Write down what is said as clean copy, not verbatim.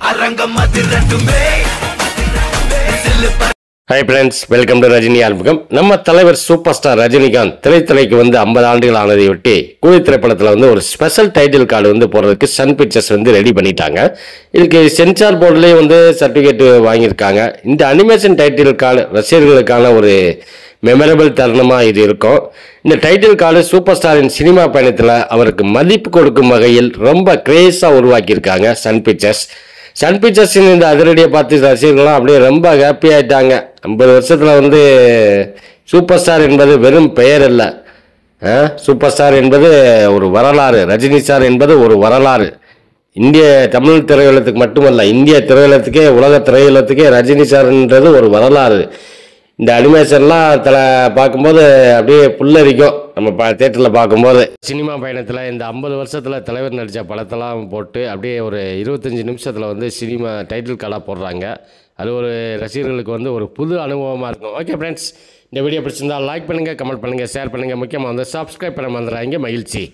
Hi friends, welcome to Rajini Album. நம்ம தலைவர் super star Rajinikanth திரைத்துறைக்கு வந்து 50 ஆண்டுகள் ஆனதையொட்டி கூலி திரைப்படத்துல வந்து ஒரு ஸ்பெஷல் டைட்டில் கார்டு வந்து போடுறதுக்கு சன் பிக்சர்ஸ் வந்து ரெடி பண்ணிட்டாங்க. இதுக்கு சென்சார் போர்டுலயே வந்து சர்டிபிகேட் வாங்கியிருக்காங்க. இந்த அனிமேஷன் டைட்டில் கார்டு ரசிகர்களுக்கான ஒரு மெமரபிள் தருணமா இது இருக்கும். இந்த டைட்டில் கார்டு சூப்பர் ஸ்டாரின் சினிமா பயணத்துல அவருக்கு மதிப்பு கொடுக்கும் வகையில் ரொம்ப கிரேஸா உருவாக்கியிருக்காங்க சன் பிக்சர்ஸ். சன் பிக்சர்ஸின் இந்த அதிரடியை பார்த்து ரசிகர்கள்லாம் அப்படியே ரொம்ப ஹாப்பி ஆகிட்டாங்க. 50 வருஷத்தில் வந்து சூப்பர் ஸ்டார் என்பது வெறும் பெயர் இல்லை, சூப்பர் ஸ்டார் என்பது ஒரு வரலாறு. ரஜினி சார் என்பது ஒரு வரலாறு. இந்திய தமிழ் திரையுலகத்துக்கு மட்டுமல்ல, இந்திய திரையுலகத்துக்கே, உலக திரையுலகத்துக்கே ரஜினி சார்ன்றது ஒரு வரலாறு. இந்த அனிமேஷன்லாம் பார்க்கும்போது அப்படியே புல்லரிக்கும் நம்ம தேட்டரில் பார்க்கும்போது. சினிமா பயணத்தில் இந்த 50 வருஷத்தில் தலைவர் நடித்த படத்தெல்லாம் போட்டு அப்படியே ஒரு 25 நிமிஷத்தில் வந்து சினிமா டைட்டில் கார்டாக போடுறாங்க. அது ஒரு ரசிகர்களுக்கு வந்து ஒரு புது அனுபவமாக இருக்கும். ஓகே ஃப்ரெண்ட்ஸ், இந்த வீடியோ பிடிச்சிருந்தால் லைக் பண்ணுங்கள், கமெண்ட் பண்ணுங்கள், ஷேர் பண்ணுங்கள். முக்கியமாக வந்து சப்ஸ்கிரைப் பண்ண மறந்துடாதீங்க. மகிழ்ச்சி.